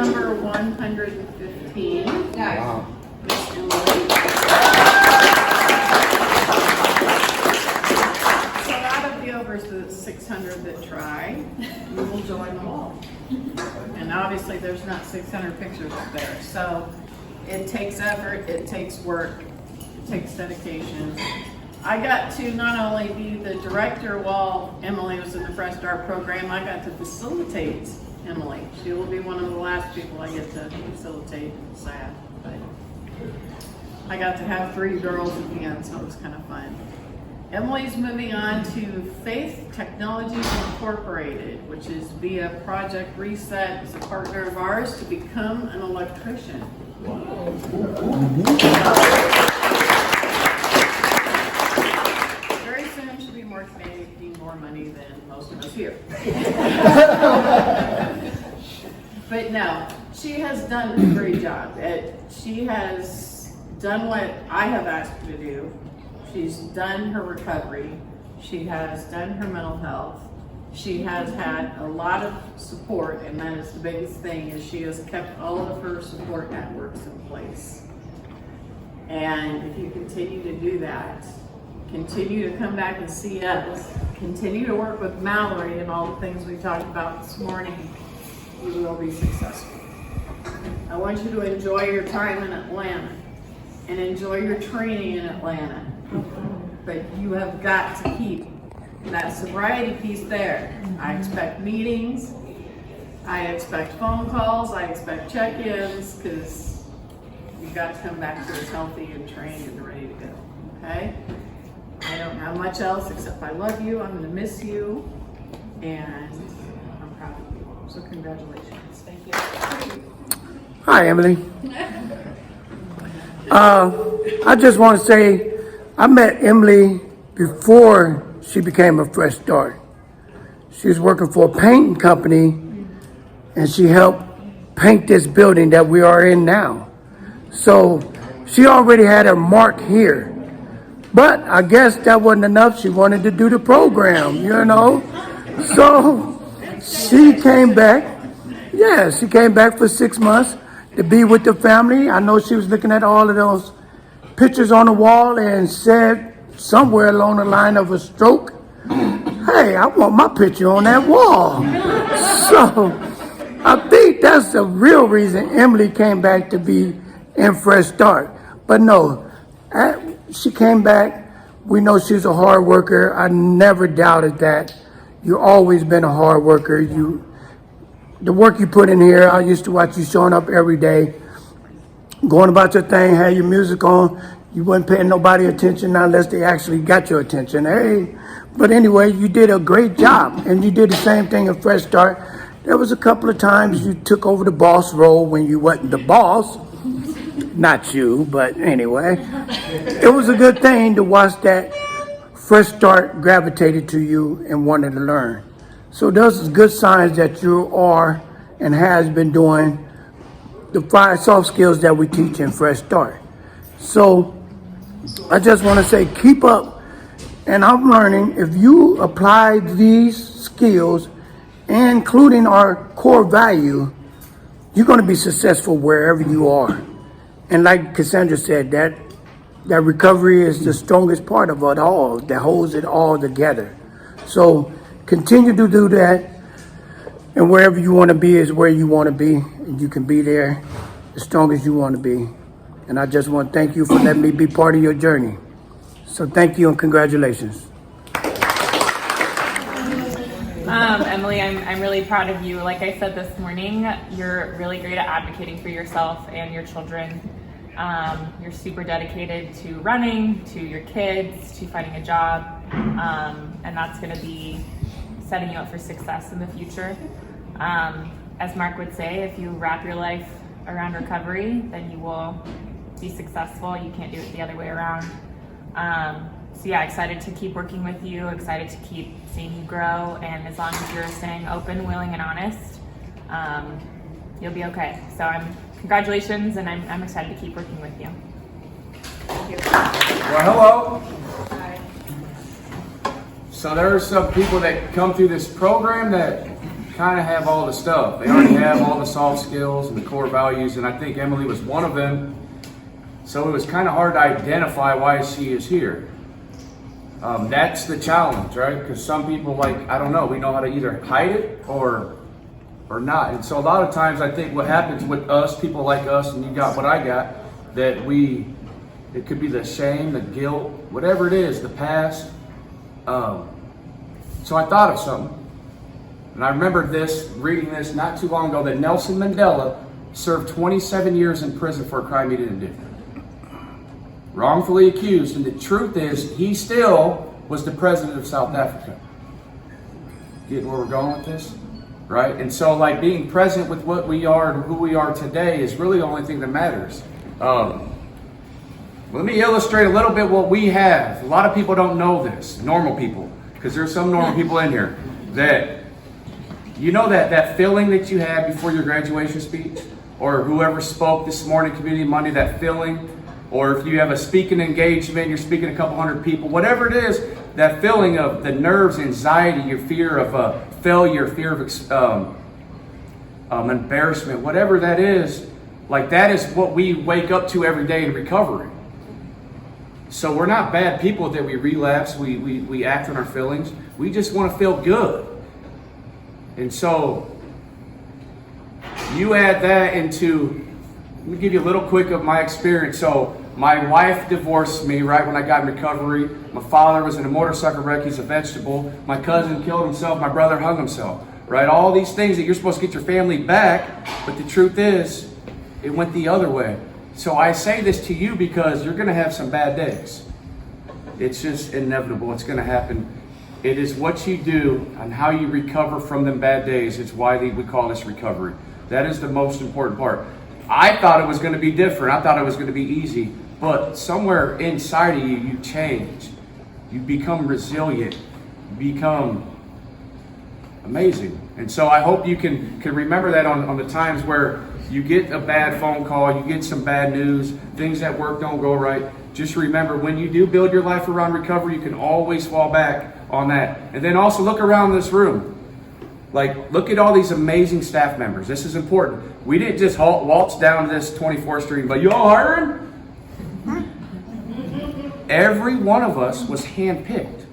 number 115. Nice. Wow. Miss Emily. So out of the over 600 that try, you will join the wall. And obviously there's not 600 pictures up there. So it takes effort, it takes work, it takes dedication. I got to not only be the director while Emily was in the Fresh Start program, I got to facilitate Emily. She will be one of the last people I get to facilitate. Sad, but I got to have 3 girls at the end, so it was kind of fun. Emily's moving on to Faith Technologies Incorporated, which is via Project Reset, is a partner of ours to become an electrician. Very soon she'll be making more money than most of us here. But no, she has done a great job. She has done what I have asked her to do. She's done her recovery. She has done her mental health. She has had a lot of support, and that is the biggest thing, is she has kept all of her support networks in place. And if you continue to do that, continue to come back and see us, continue to work with Mallory and all the things we talked about this morning, you will be successful. I want you to enjoy your time in Atlanta and enjoy your training in Atlanta. But you have got to keep that sobriety piece there. I expect meetings, I expect phone calls, I expect check-ins, because you've got to come back to us healthy and trained and ready to go, okay? I don't have much else except I love you, I'm gonna miss you, and I'm proud of you. So congratulations. Thank you. Hi, Emily. I just want to say, I met Emily before she became a Fresh Start. She was working for a painting company, and she helped paint this building that we are in now. So she already had her mark here. But I guess that wasn't enough. She wanted to do the program, you know. So she came back. Yeah, she came back for 6 months to be with the family. I know she was looking at all of those pictures on the wall and said somewhere along the line of a stroke, hey, I want my picture on that wall. So I think that's the real reason Emily came back to be in Fresh Start. But no, she came back. We know she's a hard worker. I never doubted that. You've always been a hard worker. The work you put in here, I used to watch you showing up every day, going about your thing, had your music on. You weren't paying nobody attention unless they actually got your attention. Hey, but anyway, you did a great job, and you did the same thing at Fresh Start. There was a couple of times you took over the boss role when you wasn't the boss. Not you, but anyway. It was a good thing to watch that Fresh Start gravitated to you and wanted to learn. So those are good signs that you are and has been doing the 5 soft skills that we teach in Fresh Start. So I just want to say, keep up. And I'm learning, if you apply these skills, including our core value, you're going to be successful wherever you are. And like Cassandra said, that recovery is the strongest part of it all, that holds it all together. So continue to do that, and wherever you want to be is where you want to be, and you can be there as strong as you want to be. And I just want to thank you for letting me be part of your journey. So thank you and congratulations. Emily, I'm really proud of you. Like I said this morning, you're really great at advocating for yourself and your children. You're super dedicated to running, to your kids, to finding a job, and that's going to be setting you up for success in the future. As Mark would say, if you wrap your life around recovery, then you will be successful. You can't do it the other way around. So yeah, excited to keep working with you, excited to keep seeing you grow, and as long as you're staying open, willing, and honest, you'll be okay. So congratulations, and I'm excited to keep working with you. Thank you. Well, hello. Hi. So there are some people that come through this program that kind of have all the stuff. They already have all the soft skills and the core values, and I think Emily was one of them. So it was kind of hard to identify why she is here. That's the challenge, right? Because some people, like, I don't know, we know how to either hide it or not. And so a lot of times I think what happens with us, people like us, and you got what I got, that it could be the shame, the guilt, whatever it is, the past. So I thought of something. And I remembered reading this not too long ago, that Nelson Mandela served 27 years in prison for a crime he didn't do. Wrongfully accused, and the truth is, he still was the president of South Africa. Getting where we're going with this? Right? And so, like, being present with what we are and who we are today is really the only thing that matters. Let me illustrate a little bit what we have. A lot of people don't know this, normal people, because there's some normal people in here, that you know that feeling that you had before your graduation speech, or whoever spoke this morning, Community Monday, that feeling, or if you have a speaking engagement, you're speaking to a couple hundred people, whatever it is, that feeling of the nerves, anxiety, your fear of failure, fear of embarrassment, whatever that is, like that is what we wake up to every day in recovery. So we're not bad people that we relapse, we act on our feelings. We just want to feel good. And so you add that into, let me give you a little quick of my experience. So my wife divorced me right when I got in recovery. My father was in a motorcycle wreck, he's a vegetable. My cousin killed himself, my brother hung himself, right? All these things that you're supposed to get your family back, but the truth is, it went the other way. So I say this to you because you're gonna have some bad days. It's just inevitable, it's gonna happen. It is what you do and how you recover from them bad days. It's why we call this recovery. That is the most important part. I thought it was going to be different. I thought it was going to be easy. But somewhere inside of you, you change. You become resilient. You become amazing. And so I hope you can remember that on the times where you get a bad phone call, you get some bad news, things at work don't go right. Just remember, when you do build your life around recovery, you can always fall back on that. And then also look around this room. Like, look at all these amazing staff members. This is important. We didn't just waltz down this 24th Street and be like, y'all hiring? Every one of us was handpicked.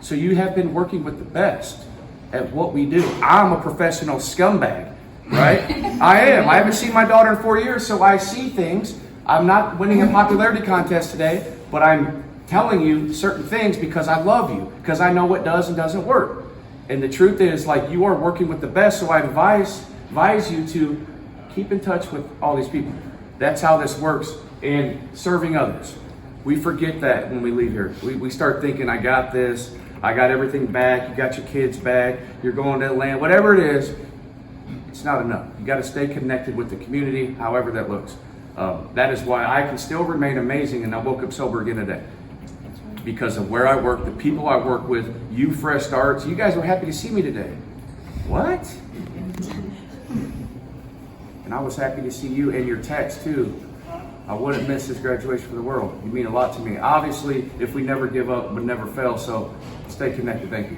So you have been working with the best at what we do. I'm a professional scumbag, right? I am. I haven't seen my daughter in 4 years, so I see things. I'm not winning a popularity contest today, but I'm telling you certain things because I love you, because I know what does and doesn't work. And the truth is, like, you are working with the best, so I advise you to keep in touch with all these people. That's how this works. And serving others. We forget that when we leave here. We start thinking, I got this, I got everything back, you got your kids back, you're going to Atlanta, whatever it is, it's not enough. You got to stay connected with the community, however that looks. That is why I can still remain amazing, and I woke up sober again today. Because of where I work, the people I work with, you fresh starts. You guys were happy to see me today. What? And I was happy to see you and your text too. I wouldn't miss this graduation for the world. You mean a lot to me. Obviously, if we never give up, we'd never fail. So stay connected. Thank you.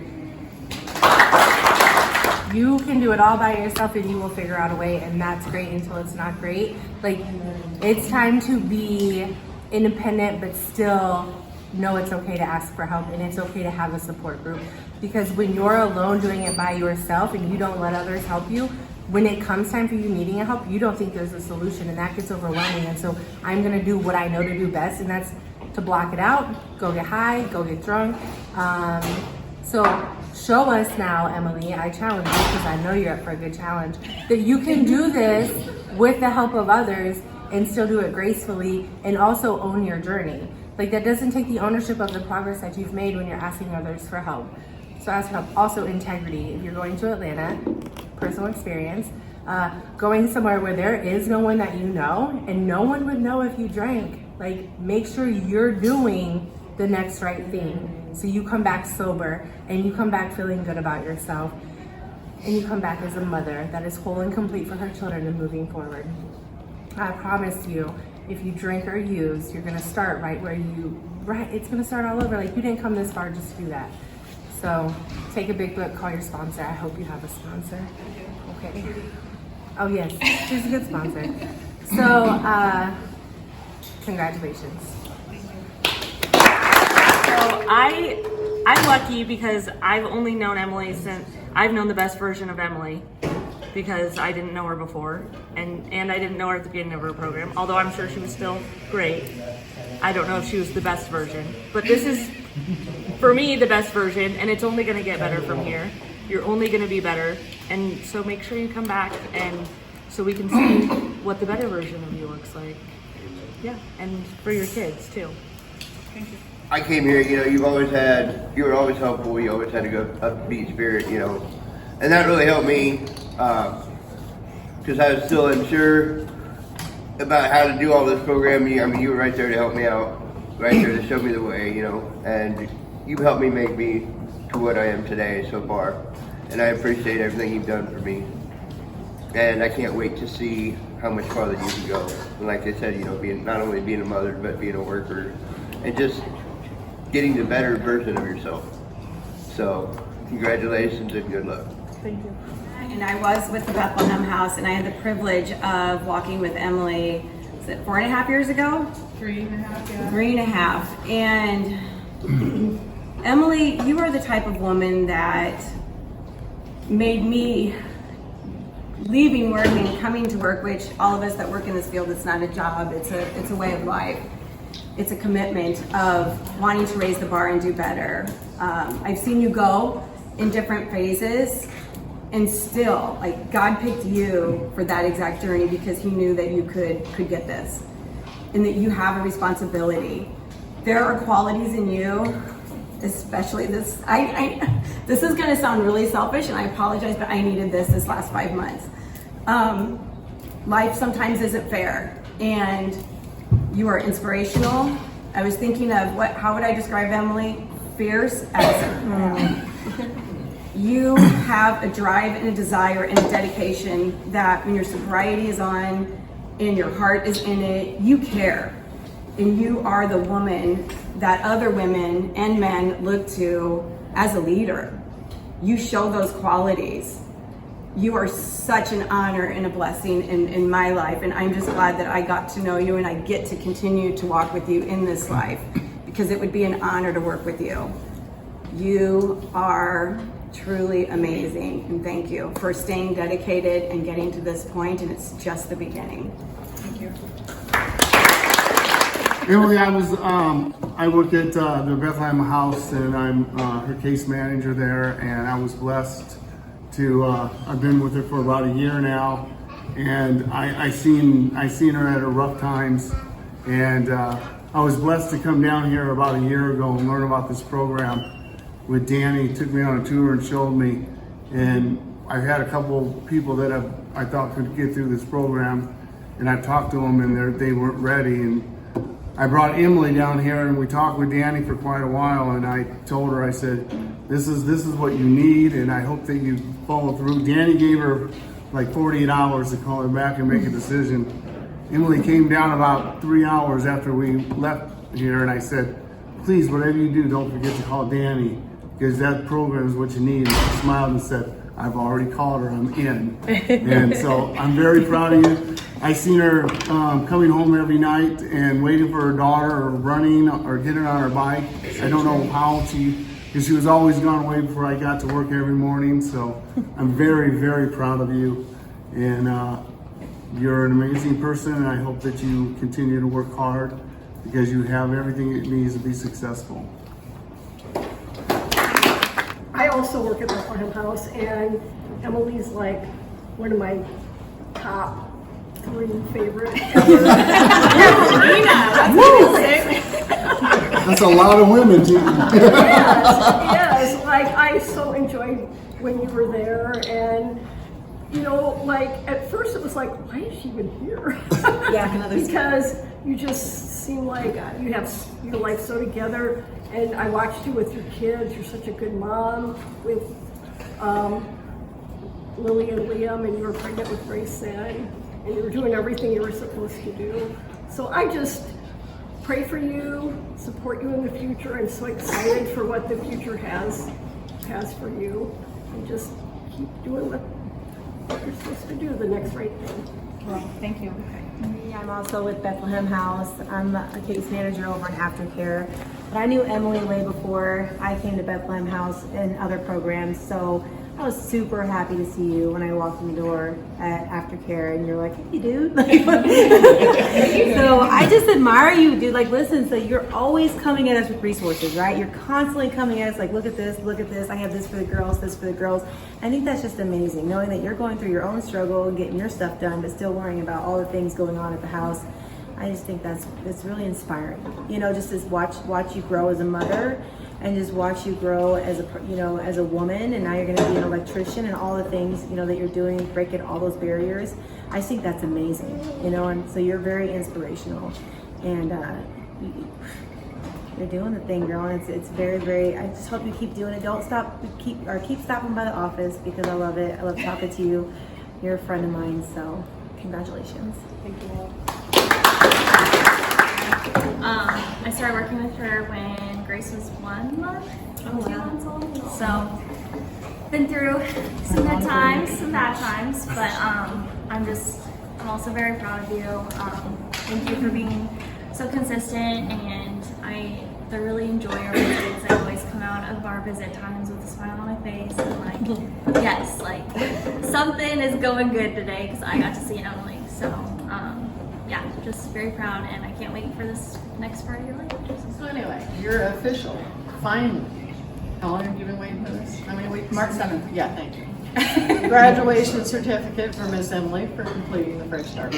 You can do it all by yourself and you will figure out a way, and that's great until it's not great. Like, it's time to be independent, but still know it's okay to ask for help, and it's okay to have a support group. Because when you're alone doing it by yourself and you don't let others help you, when it comes time for you needing help, you don't think there's a solution, and that gets overwhelming. And so I'm gonna do what I know to do best, and that's to block it out, go get high, go get drunk. So show us now, Emily, I challenge you, because I know you're up for a good challenge, that you can do this with the help of others and still do it gracefully and also own your journey. Like, that doesn't take the ownership of the progress that you've made when you're asking others for help. So ask for help. Also, integrity. If you're going to Atlanta, personal experience, going somewhere where there is no one that you know, and no one would know if you drank. Like, make sure you're doing the next right thing. So you come back sober, and you come back feeling good about yourself, and you come back as a mother that is whole and complete for her children and moving forward. I promise you, if you drink or use, you're gonna start right where it's gonna start all over. Like, you didn't come this far just to do that. So take a big look, call your sponsor. I hope you have a sponsor. Okay. Oh yes, she's a good sponsor. So congratulations. So I'm lucky because I've only known Emily since I've known the best version of Emily because I didn't know her before and I didn't know her at the beginning of her program, although I'm sure she was still great. I don't know if she was the best version, but this is for me the best version, and it's only going to get better from here. You're only going to be better, and so make sure you come back and so we can see what the better version of you looks like. Yeah, and for your kids too. Thank you. I came here, you know, you were always helpful, you always had a good upbeat spirit, you know, and that really helped me, because I was still unsure about how to do all this programming. I mean, you were right there to help me out, right there to show me the way, you know, and you helped me make me to what I am today so far, and I appreciate everything you've done for me, and I can't wait to see how much farther you can go. And like I said, you know, not only being a mother, but being a worker, and just getting the better version of yourself. So, congratulations and good luck. Thank you. And I was with the Bethlehem House, and I had the privilege of walking with Emily, was it 4.5 years ago? 3.5, yeah. 3.5. And Emily, you are the type of woman that made me leaving work and coming to work, which all of us that work in this field, it's not a job, it's a way of life. It's a commitment of wanting to raise the bar and do better. I've seen you go in different phases, and still, like, God picked you for that exact journey because He knew that you could get this, and that you have a responsibility. There are qualities in you, especially this. This is going to sound really selfish, and I apologize, but I needed this last 5 months. Life sometimes isn't fair, and you are inspirational. I was thinking of how would I describe Emily? Fierce as you have a drive and a desire and a dedication that when your sobriety is on and your heart is in it, you care. And you are the woman that other women and men look to as a leader. You show those qualities. You are such an honor and a blessing in my life, and I'm just glad that I got to know you and I get to continue to walk with you in this life, because it would be an honor to work with you. You are truly amazing, and thank you for staying dedicated and getting to this point, and it's just the beginning. Thank you. Emily, I work at the Bethlehem House, and I'm her case manager there, and I was blessed to I've been with her for about a year now, and I seen her at her rough times, and I was blessed to come down here about a year ago and learn about this program with Danny. He took me on a tour and showed me, and I've had a couple people that I thought could get through this program, and I've talked to them and they weren't ready, and I brought Emily down here and we talked with Danny for quite a while, and I told her, I said, this is what you need, and I hope that you follow through. Danny gave her like 48 hours to call her back and make a decision. Emily came down about 3 hours after we left here, and I said, please, whatever you do, don't forget to call Danny, because that program is what you need. And she smiled and said, I've already called her, I'm in. And so I'm very proud of you. I seen her coming home every night and waiting for her daughter, or running or getting on her bike. I don't know how because she was always gone away before I got to work every morning. So I'm very, very proud of you. And you're an amazing person, and I hope that you continue to work hard, because you have everything it needs to be successful. I also work at the Bethlehem House, and Emily's like one of my top 3 favorite ever. That's a lot of women, too. Yes, like I so enjoyed when you were there, and you know, like at first it was like, why is she even here? Yeah, because you just seem like you have your life so together, and I watched you with your kids. You're such a good mom with Lily and Liam, and you were pregnant with Grayson, and you were doing everything you were supposed to do. So I just pray for you, support you in the future. I'm so excited for what the future has has for you, and just keep doing what you're supposed to do, the next right thing. Well, thank you. I'm also with Bethlehem House. I'm a case manager over in aftercare. But I knew Emily way before I came to Bethlehem House and other programs. So I was super happy to see you when I walked in the door at aftercare, and you're like, "Hey, dude!" So I just admire you, dude. Like, listen, so you're always coming at us with resources, right? You're constantly coming at us like, "Look at this, look at this. I have this for the girls, this for the girls." I think that's just amazing, knowing that you're going through your own struggle and getting your stuff done, but still worrying about all the things going on at the house. I just think that's really inspiring. You know, just to watch you grow as a mother, and just watch you grow as a woman, and now you're going to be an electrician, and all the things that you're doing, breaking all those barriers. I think that's amazing. And so you're very inspirational, and you're doing the thing, girl. And it's very, very. I just hope you keep doing it. Don't stop. Keep stopping by the office, because I love it. I love talking to you. You're a friend of mine, so congratulations. Thank you. I started working with her when Grace was 1 month, 2 months old. So, been through some good times, some bad times, but I'm also very proud of you. Thank you for being so consistent, and I thoroughly enjoy our visits. I always come out of our visit times with a smile on my face, and yes, something is going good today because I got to see Emily. So, yeah, just very proud, and I can't wait for this next part of your life. So anyway, you're official, finally. How long have you been waiting for this? How many weeks? March 7th. Yeah, thank you. Graduation certificate for Miss Emily for completing the Fresh Start.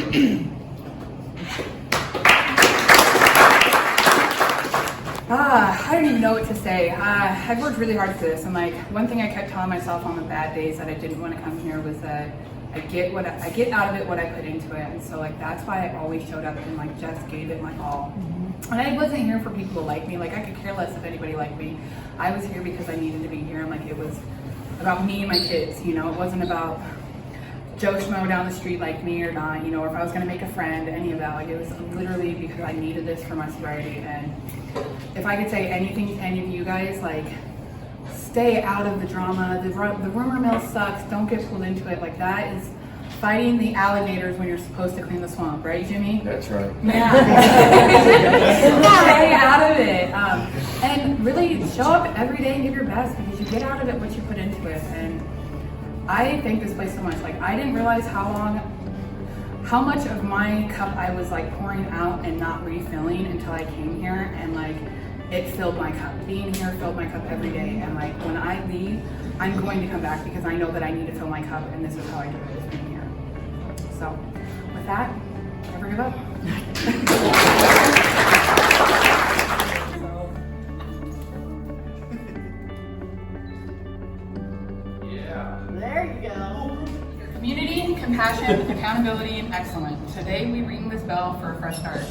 I don't even know what to say. I've worked really hard for this, and one thing I kept telling myself on the bad days that I didn't want to come here was that I get out of it what I put into it, and so that's why I always showed up and just gave it my all. And I wasn't here for people to like me. I could care less if anybody liked me. I was here because I needed to be here, and it was about me and my kids. It wasn't about Joe Schmo down the street like me or not, or if I was going to make a friend, any of that. It was literally because I needed this for my sobriety. And if I could say anything to any of you guys, stay out of the drama. The rumor mill sucks. Don't get pulled into it. That is fighting the alligators when you're supposed to clean the swamp, right, Jimmy? That's right. Yeah. Stay out of it. And really show up every day and give your best, because you get out of it what you put into it. And I thank this place so much. I didn't realize how much of my cup I was pouring out and not refilling until I came here, and it filled my cup. Being here filled my cup every day, and when I leave, I'm going to come back because I know that I need to fill my cup, and this is how I do it, is being here. So, with that, never give up. There you go. Community, compassion, accountability, and excellence. Today we ring this bell for a fresh start.